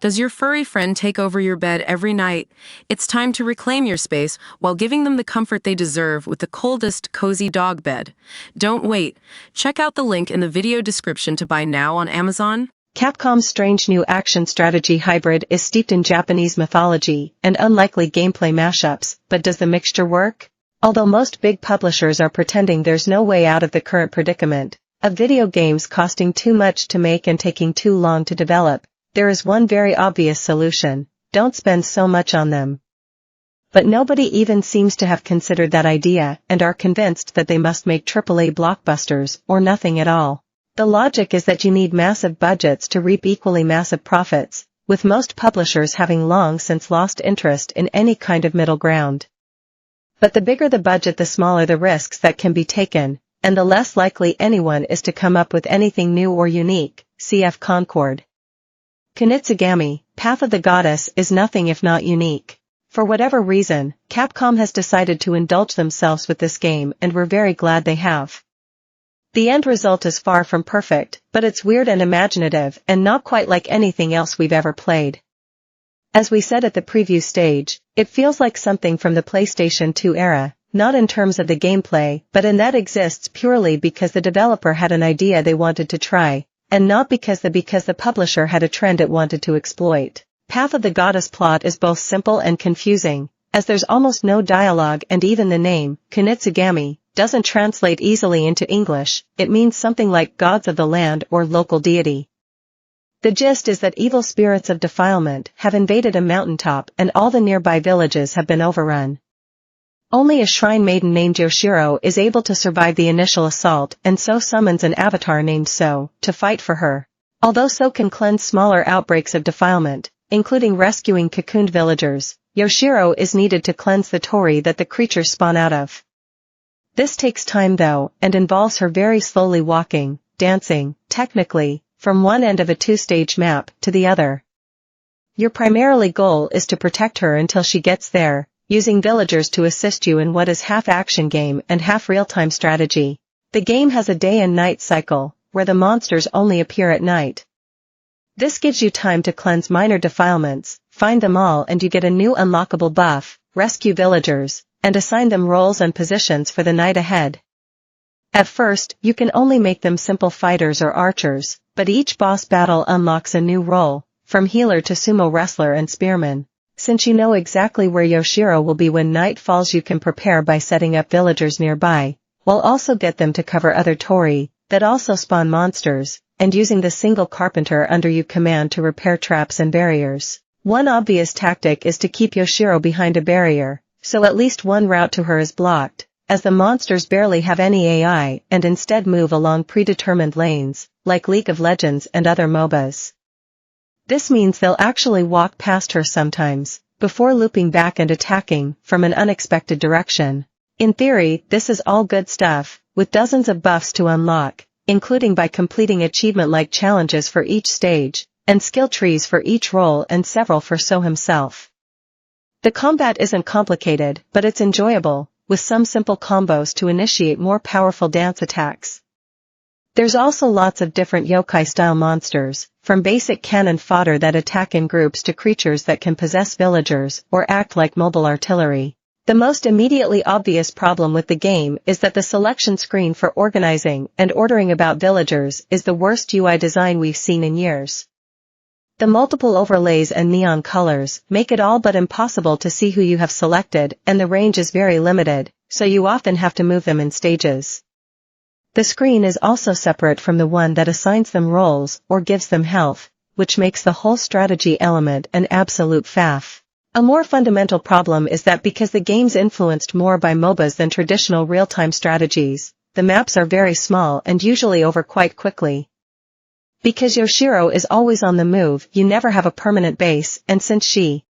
Does your furry friend take over your bed every night? It's time to reclaim your space while giving them the comfort they deserve with the coldest, cozy dog bed. Don't wait. Check out the link in the video description to buy now on Amazon. Capcom's strange new action strategy hybrid is steeped in Japanese mythology and unlikely gameplay mashups, but does the mixture work? Although most big publishers are pretending there's no way out of the current predicament of video games costing too much to make and taking too long to develop, there is one very obvious solution: don't spend so much on them. But nobody even seems to have considered that idea and are convinced that they must make AAA blockbusters or nothing at all. The logic is that you need massive budgets to reap equally massive profits, with most publishers having long since lost interest in any kind of middle ground. But the bigger the budget, the smaller the risks that can be taken, and the less likely anyone is to come up with anything new or unique. Cf. Concord. Kunitsu-Gami, Path of the Goddess, is nothing if not unique. For whatever reason, Capcom has decided to indulge themselves with this game, and we're very glad they have. The end result is far from perfect, but it's weird and imaginative and not quite like anything else we've ever played. As we said at the preview stage, it feels like something from the PlayStation 2 era, not in terms of the gameplay, but in that exists purely because the developer had an idea they wanted to try, and not because the publisher had a trend it wanted to exploit. Path of the Goddess plot is both simple and confusing, as there's almost no dialogue, and even the name, Kunitsu-Gami, doesn't translate easily into English. It means something like gods of the land or local deity. The gist is that evil spirits of defilement have invaded a mountaintop and all the nearby villages have been overrun. Only a shrine maiden named Yoshiro is able to survive the initial assault, and So summons an avatar named So to fight for her. Although So can cleanse smaller outbreaks of defilement, including rescuing cocooned villagers, Yoshiro is needed to cleanse the tori that the creatures spawn out of. This takes time though, and involves her very slowly walking, dancing, technically, from one end of a two-stage map to the other. Your primarily goal is to protect her until she gets there, using villagers to assist you in what is half action game and half real-time strategy. The game has a day and night cycle, where the monsters only appear at night. This gives you time to cleanse minor defilements, find them all, and you get a new unlockable buff, rescue villagers, and assign them roles and positions for the night ahead. At first, you can only make them simple fighters or archers, but each boss battle unlocks a new role, from healer to sumo wrestler and spearman. Since you know exactly where Yoshiro will be when night falls, you can prepare by setting up villagers nearby, while also get them to cover other tori that also spawn monsters, and using the single carpenter under you command to repair traps and barriers. One obvious tactic is to keep Yoshiro behind a barrier, so at least one route to her is blocked, as the monsters barely have any AI and instead move along predetermined lanes, like League of Legends and other MOBAs. This means they'll actually walk past her sometimes, before looping back and attacking from an unexpected direction. In theory, this is all good stuff, with dozens of buffs to unlock, including by completing achievement-like challenges for each stage, and skill trees for each role and several for So himself. The combat isn't complicated, but it's enjoyable, with some simple combos to initiate more powerful dance attacks. There's also lots of different yokai-style monsters, from basic cannon fodder that attack in groups to creatures that can possess villagers or act like mobile artillery. The most immediately obvious problem with the game is that the selection screen for organizing and ordering about villagers is the worst UI design we've seen in years. The multiple overlays and neon colors make it all but impossible to see who you have selected, and the range is very limited, so you often have to move them in stages. The screen is also separate from the one that assigns them roles or gives them health, which makes the whole strategy element an absolute faff. A more fundamental problem is that because the game's influenced more by MOBAs than traditional real-time strategies, the maps are very small and usually over quite quickly. Because Yoshiro is always on the move, you never have a permanent base, and since she